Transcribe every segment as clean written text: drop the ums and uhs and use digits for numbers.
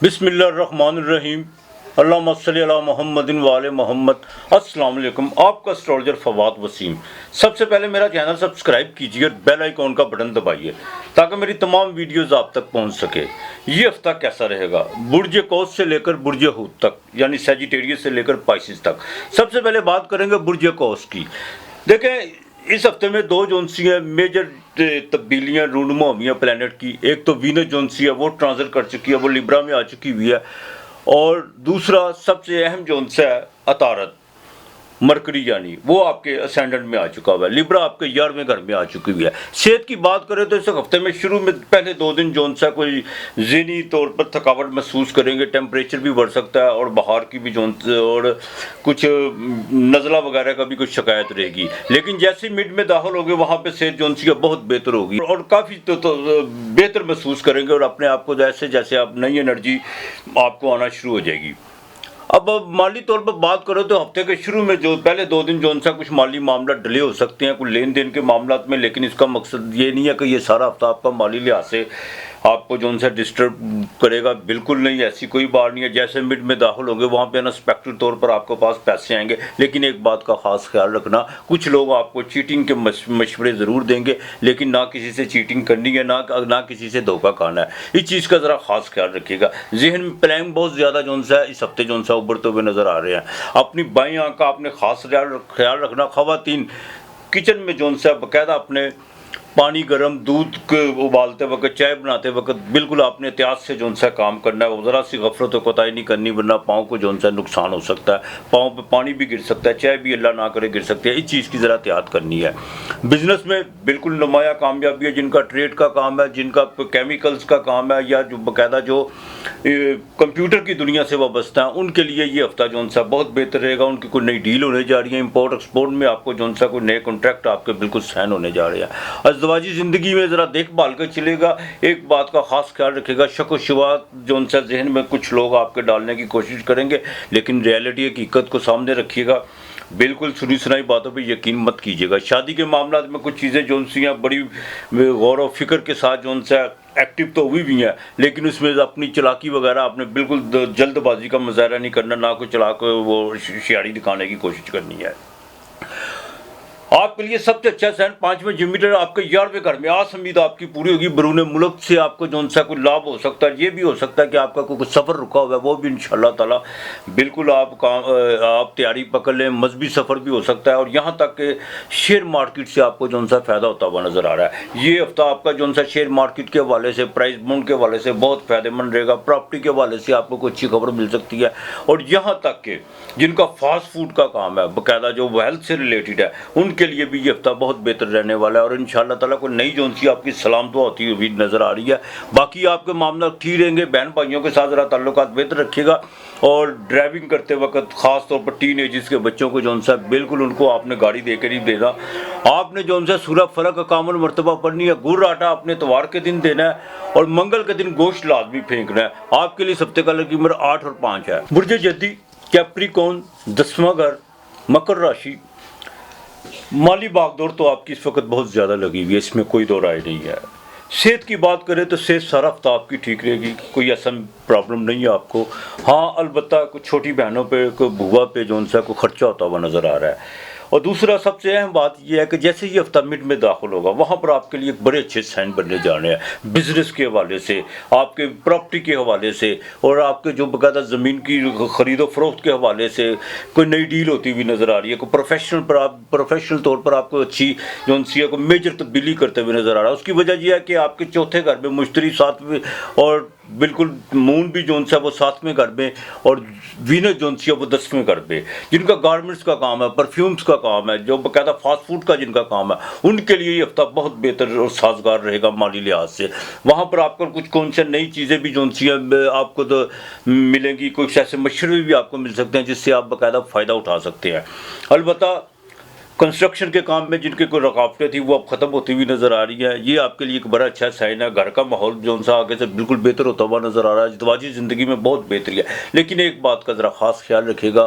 बिस्मिल्लाहिर्रहमानिर्रहीम। अल्लाहुम्मा सल्ली अला मुहम्मदिन व आले मोहम्मद। अस्सलाम वालेकुम। आपका एस्ट्रोलॉजर फवाद वसीम। सबसे पहले मेरा चैनल सब्सक्राइब कीजिए और बेल आइकॉन का बटन दबाइए ताकि मेरी तमाम वीडियोस आप तक पहुंच सके। ये हफ्ता कैसा रहेगा बुर्ज कौस से लेकर बुर्ज हूत तक, यानी सजिटेरियस से लेकर पाइसिस तक। सबसे पहले बात करेंगे बुर्ज कौस की। देखें, इस हफ्ते में दो जोनसी हैं मेजर तब्दीलियां रूनुमा हुई हैं प्लैनेट की। एक तो वीनस जोनसी है, वो ट्रांजिट कर चुकी है, वो लिब्रा में आ चुकी हुई है। और दूसरा सबसे अहम जोनसा है अतारत मरकरी, यानी वो आपके असेंडेंट में आ चुका हुआ है। लिब्रा आपके 11वें घर में आ चुकी हुई है। सेहत की बात करें तो इस हफ्ते में शुरू में पहले 2 दिन जोन सा कोई ज़हनी तौर पर थकावट महसूस करेंगे, टेम्परेचर भी बढ़ सकता है और बाहर की भी जोन और कुछ नज़ला वगैरह का भी कुछ शिकायत रहेगी। लेकिन जैसे मिड में दाखिल होगे वहाँ पर सेहत जोन सी बहुत बेहतर होगी और काफ़ी तो बेहतर महसूस करेंगे और अपने आप को जैसे जैसे आप नई एनर्जी आपको आना शुरू हो जाएगी। अब माली तौर पर बात करो तो हफ्ते के शुरू में जो पहले 2 दिन जो सा कुछ माली मामला डिले हो सकते हैं कुछ लेन देन के मामला में, लेकिन इसका मकसद ये नहीं है कि ये सारा हफ्ता आपका माली लिहाज से आपको जो सा डिस्टर्ब करेगा, बिल्कुल नहीं, ऐसी कोई बात नहीं है। जैसे मिड में दाखिल होंगे वहाँ पे अनएक्सपेक्टेड तौर पर आपके पास पैसे आएंगे, लेकिन एक बात का खास ख्याल रखना, कुछ लोग आपको चीटिंग के मशवरे ज़रूर देंगे, लेकिन ना किसी से चीटिंग करनी है ना किसी से धोखा खाना है। इस चीज़ का ज़रा खास ख्याल रखिएगा। जहन में प्लान बहुत ज़्यादा जो सा इस हफ्ते जो सा उभरते हुए नज़र आ रहे हैं। अपनी बाईं आँख का आपने खास ख्याल रखना। ख़वातीन किचन में जो सा बाकायदा अपने पानी गर्म दूध उबालते वक्त चाय बनाते वक्त बिल्कुल आपने एहतियात से जो सा काम करना है। ज़रा सी गफलत व कोताही नहीं करनी, वरना पाँव को जो सा नुकसान हो सकता है। पाँव पे पानी भी गिर सकता है, चाय भी अल्लाह ना करे गिर सकती है। इस चीज़ की ज़रा एहतियात करनी है। बिज़नेस में बिल्कुल नुमाया कामयाबी है। जिनका ट्रेड का काम है, जिनका केमिकल्स का काम है, या जो बाकायदा जो कंप्यूटर की दुनिया से वाबस्ता है, उनके लिए ये हफ्ता जो सा बहुत बेहतर रहेगा। उनकी कोई नई डील होने जा रही है, इंपोर्ट एक्सपोर्ट में आपको जो सा कोई नए कॉन्ट्रैक्ट आपके बिल्कुल साइन होने जा रहे हैं। अज़दवाजी ज़िंदगी में ज़रा देखभाल कर चलेगा। एक बात का खास ख्याल रखेगा, शक व शुबहात जो सा जहन में कुछ लोग आपके डालने की कोशिश करेंगे, लेकिन रियलिटी हकीकत को सामने रखिएगा। बिल्कुल सुनी सुनाई बातों पे यकीन मत कीजिएगा। शादी के मामला में कुछ चीज़ें जो सी हैं बड़ी गौर व फिक्र के साथ जो सा एक्टिव तो हुई भी हैं, लेकिन उसमें अपनी चलाकी वगैरह आपने बिल्कुल जल्दबाजी का मुजाहरा नहीं करना, ना कोई चलाक वो शियारी दिखाने की कोशिश करनी है। आपके लिए सबसे अच्छा साइन 5वें जुपिटर आपके 11वें घर में। आस उम्मीद आपकी पूरी होगी। बरूने मुल्क से आपको जो सा कोई लाभ हो सकता है। ये भी हो सकता है कि आपका कोई सफ़र रुका हुआ है, वो भी इंशाअल्लाह ताला बिल्कुल आप तैयारी पकड़ लें। मजहबी सफ़र भी हो सकता है और यहाँ तक कि शेयर मार्केट से आपको जो सा फ़ायदा होता हुआ नज़र आ रहा है। ये हफ्ता आपका जो सा शेयर मार्केट के हवाले से, प्राइस बॉन्ड के हवाले से बहुत फ़ायदेमंद रहेगा। प्रॉपर्टी के हवाले से आपको कोई अच्छी खबर मिल सकती है। और यहाँ तक कि जिनका फास्ट फूड का काम है, बाकायदा जो हेल्थ से रिलेटेड है, उनके लिए भी ये हफ्ता बहुत बेहतर रहने वाला है। और इंशाअल्लाह ताला कोई नई जोन सी आपकी सलाम दुआ होती हुई नज़र आ रही है। बाकी आपके मामला ठीक रहेंगे। बहन भाइयों के साथ ज़रा ताल्लुकात बेहतर रखिएगा। और ड्राइविंग करते वक्त ख़ास तौर पर टीन एजेस के बच्चों को जो सा बिल्कुल उनको आपने गाड़ी दे कर ही देना। आपने जो सा सूरह फलक का कामन मरतबा पढ़नी है। गुड़ आटा अपने इतवार के दिन देना है और मंगल के दिन गोश्त लाजमी फेंकना है। आपके लिए सप्ते का की उम्र 8 और 5 है। बुर्ज जद्दी कैप्रिकॉर्न 10वां घर मकर राशि। माली भागदौड़ तो आपकी इस वक्त बहुत ज़्यादा लगी हुई है, इसमें कोई दो राय नहीं है। सेहत की बात करें तो सेहत सारा हफ्ता आपकी ठीक रहेगी, कोई ऐसा प्रॉब्लम नहीं है आपको। हाँ, अलबत्ता कुछ छोटी बहनों पे, कोई बुआ पे जो सा कोई खर्चा होता हुआ नज़र आ रहा है। और दूसरा सबसे अहम बात यह है कि जैसे ये हफ्ता मिड में दाखिल होगा, वहाँ पर आपके लिए एक बड़े अच्छे साइन बनने जा रहे हैं। बिजनेस के हवाले से, आपके प्रॉपर्टी के हवाले से और आपके जो बाकायदा ज़मीन की ख़रीदो फरोख्त के हवाले से कोई नई डील होती हुई नज़र आ रही है। कोई प्रोफेशनल तौर पर आपको अच्छी जो सी को मेजर तब्दीली करते हुए नज़र आ रहा है। उसकी वजह यह है कि आपके चौथे घर में मुश्तरी 7वें और बिल्कुल मून भी जो सा वो 7वें घर में और वीनस जो सी है वो 10वें घर में। जिनका गारमेंट्स का काम है, परफ्यूम्स का काम है, जो बाकायदा फास्ट फूड का जिनका काम है, उनके लिए ये हफ्ता बहुत बेहतर और साजगार रहेगा माली लिहाज से। वहाँ पर आपको कुछ कौन से नई चीज़ें भी जो सी आपको तो मिलेंगी, कुछ ऐसे मशवरे भी आपको मिल सकते हैं जिससे आप बाकायदा फ़ायदा उठा सकते हैं। अलबत्ता कंस्ट्रक्शन के काम में जिनके कोई रुकावटें थी वो अब ख़त्म होती हुई नज़र आ रही है। ये आपके लिए एक बड़ा अच्छा साइन है। घर का माहौल जो सा आगे से बिल्कुल बेहतर होता हुआ नज़र आ रहा है। इज़्दिवाजी ज़िंदगी में बहुत बेहतरी है। लेकिन एक बात का ज़रा ख़ास ख्याल रखिएगा,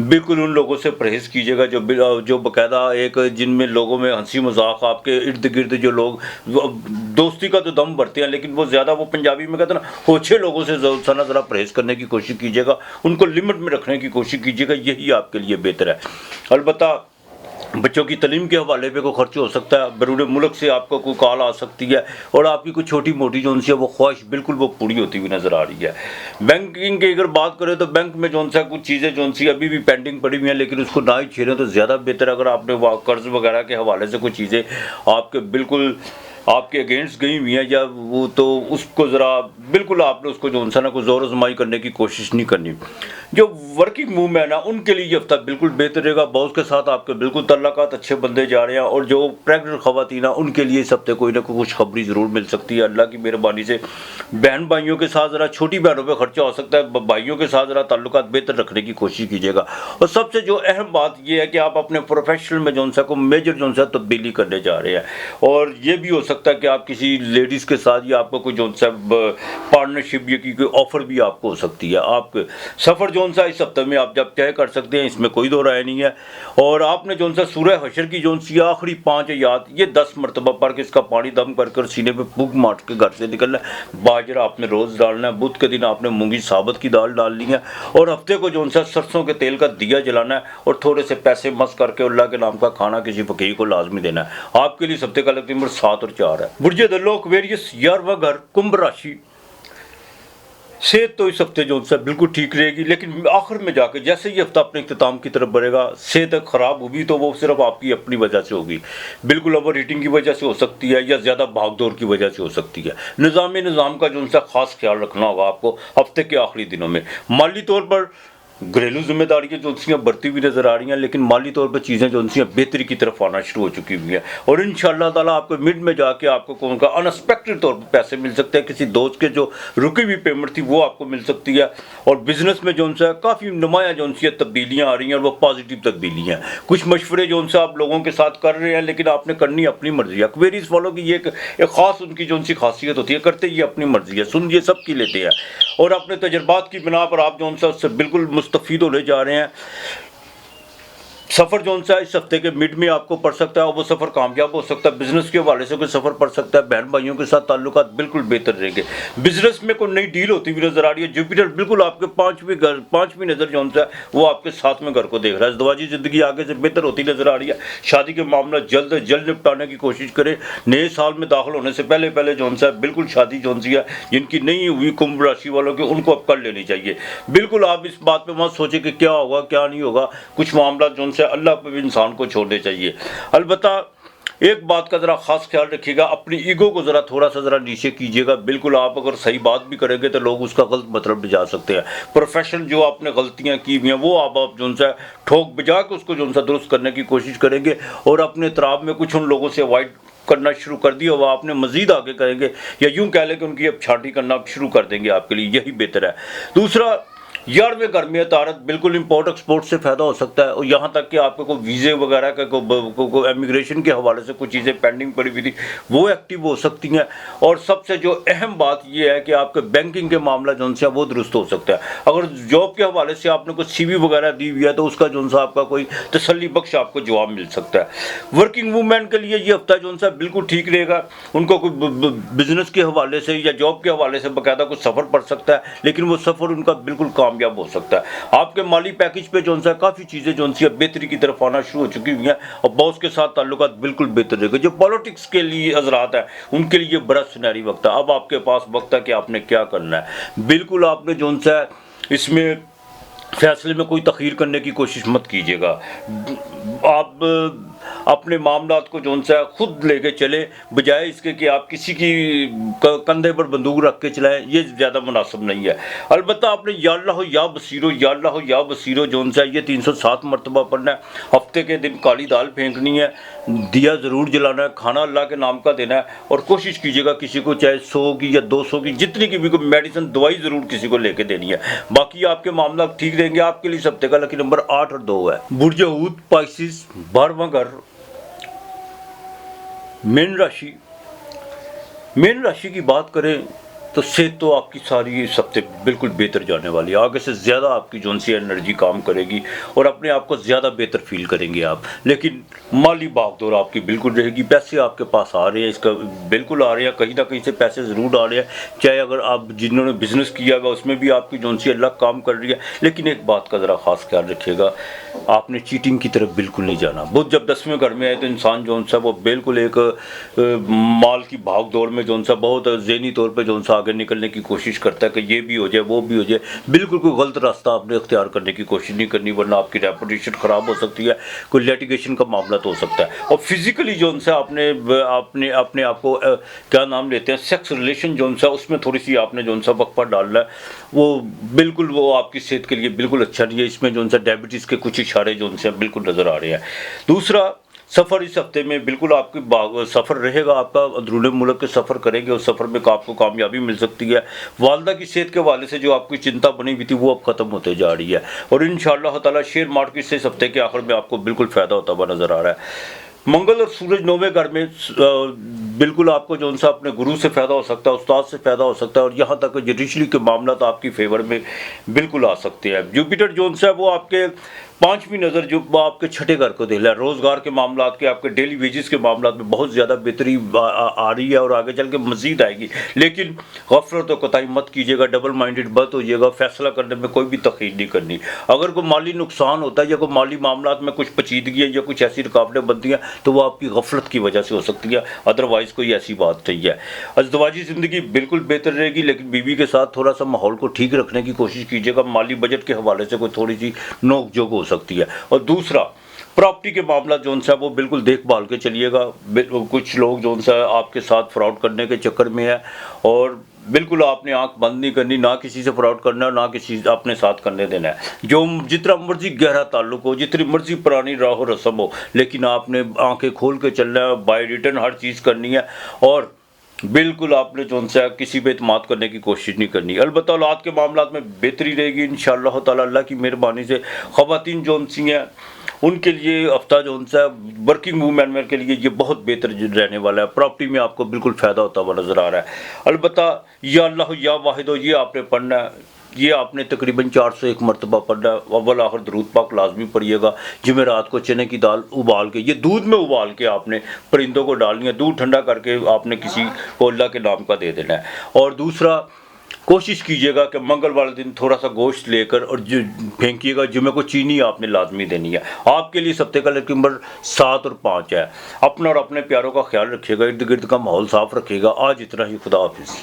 बिल्कुल उन लोगों से परहेज़ कीजिएगा जो बाकायदा एक जिनमें लोगों में हंसी मजाक, आपके इर्द गिर्द जो लोग दोस्ती का तो दम भरते हैं, लेकिन वो ज़्यादा वो पंजाबी में कहते हैं ना, होछे लोगों से ज़रा परहेज़ करने की कोशिश कीजिएगा, उनको लिमिट में रखने की कोशिश कीजिएगा। यही आपके लिए बेहतर है। अलबत्ता बच्चों की तालीम के हवाले पे कोई खर्च हो सकता है, बरूने मुल्क से आपको कोई कॉल आ सकती है और आपकी कुछ छोटी मोटी जो उनसे वो ख्वाहिश बिल्कुल वो पूरी होती हुई नज़र आ रही है। बैंकिंग की अगर बात करें तो बैंक में जो सा कुछ चीज़ें जो सी अभी भी पेंडिंग पड़ी हुई हैं, लेकिन उसको ना ही छेड़ें तो ज़्यादा बेहतर। अगर आपने कर्ज वगैरह के हवाले से कुछ चीज़ें आपके बिल्कुल आपके अगेंस्ट गई हुई हैं या वो, तो उसको ज़रा बिल्कुल आपने उसको जो ना को ज़ोर आजमाई करने की कोशिश नहीं करनी। जो वर्किंग वूमेन है ना उनके लिए ये हफ्ता बिल्कुल बेहतर रहेगा। बॉस के साथ आपके बिल्कुल तल्लुकात अच्छे बनते जा रहे हैं और जो प्रेगनेंट ख़वातीन है उनके लिए इस हफ्ते कोई ना कोई खुशखबरी ज़रूर मिल सकती है अल्लाह की मेहरबानी से। बहन भाइयों के साथ ज़रा, छोटी बहनों पर खर्चा हो सकता है, भाइयों के साथ ज़रा तल्लुकात बेहतर रखने की कोशिश कीजिएगा। और सबसे जो अहम बात यह है कि आप अपने प्रोफेशनल में जो सा को मेजर जो सा तब्दीली करने जा रहे हैं और ये भी हो सकता है कि आप किसी लेडीज़ के साथ या आपको कोई जो सा पार्टनरशिप या की कोई ऑफ़र भी आपको हो सकती है। आप सफ़र जो सा इस हफ्ते में आप जब तय कर सकते हैं, इसमें कोई दो राय नहीं है। और आपने जो सा सूरह हशर की जो सी आखिरी 5 आयत ये 10 मरतबा पढ़ के इसका पानी दम कर सीने पे फूंक मार के घर से निकलना है। बाजरा आपने रोज़ डालना है। बुध के दिन आपने मूंगी साबत की दाल डालनी है और हफ्ते को जो सा सरसों के तेल का दिया जलाना है और थोड़े से पैसे मस करके अल्लाह के नाम का खाना किसी फकीर को लाजमी देना है। आपके लिए इस हफ्ते का लगती नंबर 7 और 4 है। बुर्ज दल्लो एक्वेरियस 11वां घर कुंभ राशि। सेहत तो इस हफ्ते जो है बिल्कुल ठीक रहेगी, लेकिन आखिर में जाकर जैसे ही हफ्ता अपने इख्तिताम की तरफ बढ़ेगा, सेहत ख़राब होगी तो वो सिर्फ आपकी अपनी वजह से होगी। बिल्कुल ओवर हीटिंग की वजह से हो सकती है या ज़्यादा भागदौड़ की वजह से हो सकती है। निज़ाम का जो उनसे ख़ास ख्याल रखना होगा आपको हफ्ते के आखिरी दिनों में। माली तौर पर घरेलू जिम्मेदारियाँ जो उनसी बढ़ती हुई नज़र आ रही हैं, लेकिन माली तौर पर चीज़ें जो उनसी बेहतरी की तरफ आना शुरू हो चुकी हुई हैं और इंशाअल्लाह ताला आपको मिड में जाके आपको कौन का अनएक्सपेक्टेड तौर पर पैसे मिल सकते हैं। किसी दोस्त के जो रुकी हुई पेमेंट थी वो आपको मिल सकती है और बिजनेस में जो उनसे काफ़ी नुमाया जो उनसी तब्दीलियाँ आ रही हैं और वो पॉजिटिव तब्दीलियाँ हैं। कुछ मशवरे जो उनसे आप लोगों के साथ कर रहे हैं, लेकिन आपने करनी अपनी मर्जी है। एक्वेरियस फॉलो की ये एक ख़ास उनकी जो उनसी खासियत होती है, करते ये अपनी मर्जी है, सुन ये सब की लेते हैं और अपने तजर्बात की बिना पर आप जो उनसे उससे बिल्कुल मुस्तफ़ीद होने जा रहे हैं। सफ़र जो सा इस हफ्ते के मिड में आपको पड़ सकता है और वो सफ़र कामयाब हो सकता है। बिजनेस के हवाले से कोई सफ़र पड़ सकता है। बहन भाइयों के साथ ताल्लुकात बिल्कुल बेहतर रहेंगे। बिजनेस में कोई नई डील होती हुई नजर आ रही है। जुपिटर बिल्कुल आपके पाँचवीं नज़र जो सा वो आपके 7वें घर को देख रहा है। इज़्दिवाजी ज़िंदगी आगे से बेहतर होती नजर आ रही है। शादी के मामला जल्द से जल्द निपटाने की कोशिश करें। नए साल में दाखिल होने से पहले जो सा बिल्कुल शादी जो सी है जिनकी नहीं हुई कुंभ राशि वालों की, उनको अब कर लेनी चाहिए। बिल्कुल आप इस बात पर मत सोचें कि क्या होगा क्या नहीं होगा। कुछ मामला जो अल्लाह पे भी इंसान को छोड़ने चाहिए। अलबत्ता एक बात का ज़रा ख़ास ख्याल रखिएगा, अपनी ईगो को ज़रा थोड़ा सा ज़रा नीचे कीजिएगा। बिल्कुल आप अगर सही बात भी करेंगे तो लोग उसका गलत मतलब जा सकते हैं। प्रोफेशनल जो आपने गलतियां की हुई हैं वो आप जो सा ठोक बजा के उसको जो सा दुरुस्त करने की कोशिश करेंगे और अपने तराब में कुछ उन लोगों से अवॉइड करना शुरू कर दिया वह आपने मज़ीद आगे करेंगे या यूँ कह लें कि उनकी अब छांटी करना शुरू कर देंगे। आपके लिए यही बेहतर है। दूसरा, 11वें घर में तारत बिल्कुल इंपोर्ट एक्सपोर्ट से फ़ायदा हो सकता है और यहाँ तक कि आपको कोई वीज़े वगैरह का को इमिग्रेशन के हवाले से कुछ चीज़ें पेंडिंग पड़ी हुई थी वो एक्टिव हो सकती हैं। और सबसे जो अहम बात यह है कि आपके बैंकिंग के मामला जो है वो दुरुस्त हो सकता है। अगर जॉब के हवाले से आपने कुछ CV वगैरह दी हुई है तो उसका जो सा आपका कोई तसल्ली बख्श आपको जवाब मिल सकता है। वर्किंग वूमेन के लिए ये हफ्ता जो सा बिल्कुल ठीक रहेगा। उनको कोई बिजनेस के हवाले से या जॉब के हवाले से बाकायदा कुछ सफ़र पड़ सकता है, लेकिन वो सफ़र उनका बिल्कुल कामयाब हो सकता है। आपके माली पैकेज पे जो सा काफ़ी चीज़ें जो सी बेहतरी की तरफ आना शुरू हो चुकी हुई हैं और बॉस के साथ ताल्लुकात बिल्कुल बेहतर रहेगा। जो पॉलिटिक्स के लिए हजरात है उनके लिए बड़ा सुनहरी वक्त है। अब आपके पास वक्त है कि आपने क्या करना है। बिल्कुल आपने जो सा इसमें फैसले में कोई तखीर करने की कोशिश मत कीजिएगा। आप अपने मामलात को जो सा खुद लेके चले बजाय इसके कि आप किसी की कंधे पर बंदूक रख के चलाएं, ये ज़्यादा मुनासिब नहीं है। अलबत्ता आपने या अल्लाह हो या बसीरो, या अल्लाह हो या बसीरो जो सा ये 307 मरतबा पढ़ना है। हफ्ते के दिन काली दाल फेंकनी है, दिया ज़रूर जलाना है, खाना अल्लाह के नाम का देना है और कोशिश कीजिएगा किसी को चाहे 100 की या 200 की जितनी की भी कोई मेडिसिन दवाई ज़रूर किसी को लेके देनी है। बाकी आपके मामला ठीक रहेंगे। लेंगे। आपके लिए इस हफ्ते का लकी नंबर 8 और 2 है। बुर्ज हूत पाइसिस 12वां घर, मीन राशि। मीन राशि की बात करें तो सेहत तो आपकी सारी इस हफ्ते बिल्कुल बेहतर जाने वाली है। आगे से ज़्यादा आपकी जोन सी एनर्जी काम करेगी और अपने आप को ज़्यादा बेहतर फील करेंगे आप। लेकिन माली भागदौड़ आपकी बिल्कुल रहेगी। पैसे आपके पास आ रहे हैं, इसका बिल्कुल आ रहे हैं, कहीं ना कहीं से पैसे ज़रूर आ रहे हैं। चाहे अगर आप जिन्होंने बिजनेस किया हुआ उसमें भी आपकी जोन सी अल्लाह काम कर रही है। लेकिन एक बात का ज़रा खास ख्याल रखिएगा, आपने चीटिंग की तरफ बिल्कुल नहीं जाना। बुध जब 10वें घर में आए तो इंसान जोन सा वो बिल्कुल एक माल की भाग दौड़ में जोन सा बहुत ज़हनी तौर पर जोन सा आगे निकलने की कोशिश करता है कि ये भी हो जाए वो भी हो जाए। बिल्कुल कोई गलत रास्ता आपने इख्तियार करने की कोशिश नहीं करनी, वरना आपकी रेपुटेशन ख़राब हो सकती है, कोई लिटिगेशन का मामला तो हो सकता है। और फिजिकली जोन सा आपने अपने आप को क्या नाम लेते हैं, सेक्स रिलेशन जोन सा, उसमें थोड़ी सी आपने जोन सा वक्फा डालना है। वो बिल्कुल वो आपकी सेहत के लिए बिल्कुल अच्छा नहीं है। इसमें जोन सा डायबिटीज़ के कुछ इशारे जोन से बिल्कुल नज़र आ रहे हैं। दूसरा, सफ़र इस हफ्ते में बिल्कुल आपकी सफ़र रहेगा, आपका अंदरूनी मुल्क के सफ़र करेंगे, उस सफ़र में आपको कामयाबी मिल सकती है। वालदा की सेहत के हवाले से जो आपकी चिंता बनी हुई थी वो अब ख़त्म होते जा रही है और इंशाअल्लाह ताला शेयर मार्केट से इस हफ्ते के आखिर में आपको बिल्कुल फ़ायदा होता हुआ नज़र आ रहा है। मंगल और सूरज 9वें घर में बिल्कुल आपको जो सा अपने गुरु से फ़ायदा हो सकता है, उस्ताद से फ़ायदा हो सकता है और यहाँ तक जुडिशरी के मामला तो आपकी फेवर में बिल्कुल आ सकते हैं। जुपिटर जोन सा है वो आपके 5वीं नज़र जो आपके छठे घर को दे रहा है। रोज़गार के मामला के, आपके डेली वेजेस के मामला में बहुत ज़्यादा बेहतरी आ रही है और आगे चल के मज़ीद आएगी। लेकिन गफलत और कोताही मत कीजिएगा, डबल माइंडेड मत होइएगा, फैसला करने में कोई भी तखीर नहीं करनी। अगर कोई माली नुकसान होता है या कोई माली मामला में कुछ पेचीदगी है या कुछ ऐसी रुकावटें बनती हैं तो वो आपकी गफलत की वजह से हो सकती है, अदरवाइज़ कोई ऐसी बात नहीं है। अज़दवाजी ज़िंदगी बिल्कुल बेहतर रहेगी, लेकिन बीवी के साथ थोड़ा सा माहौल को ठीक रखने की कोशिश कीजिएगा। माली बजट के हवाले से कोई थोड़ी सी नोक झोंक हो सकती है। और दूसरा, प्रॉपर्टी के मामला जोन सा वो बिल्कुल देखभाल के चलिएगा। कुछ लोग जोन सा आपके साथ फ्रॉड करने के चक्कर में है और बिल्कुल आपने आंख बंद नहीं करनी, ना किसी से फ्रॉड करना है, ना किसी अपने साथ करने देना है। जो जितना मर्जी गहरा ताल्लुक हो, जितनी मर्जी पुरानी राह रस्म हो, लेकिन आपने आंखें खोल के चलना है, बाय रिटर्न हर चीज़ करनी है और बिल्कुल आपने जो सा किसी पे इत्माद करने की कोशिश नहीं करनी। अलबत्ता औलाद के मामला में बेहतरी रहेगी इंशाअल्लाह ताला, अल्लाह की मेहरबानी से। ख़वातीन जोन सी हैं उनके लिए हफ्ता जो सा वर्किंग वूमेन के लिए ये बहुत बेहतर रहने वाला है। प्रॉपर्टी में आपको बिल्कुल फ़ायदा होता हुआ नज़र आ रहा है। अलबत्ता या अल्लाह या वाहिदो ये आपने पढ़ना है, ये आपने तकरीबन 401 मरतबा पढ़ना है। अव्वल आखिर दरूद पाक लाजमी पढ़िएगा। जुमेरात को चने की दाल उबाल के, ये दूध में उबाल के आपने परिंदों को डालनी है। दूध ठंडा करके आपने किसी को अल्लाह के नाम का दे देना है। और दूसरा, कोशिश कीजिएगा कि मंगल वाले दिन थोड़ा सा गोश्त लेकर और फेंकिएगा। जुमे को चीनी आपने लाजमी देनी है। आपके लिए सप्ते का लकी नंबर 7 और 5 है। अपना और अपने प्यारों का ख्याल रखिएगा, इर्द गिर्द का माहौल साफ रखिएगा। आज इतना ही, खुदा हाफिज़।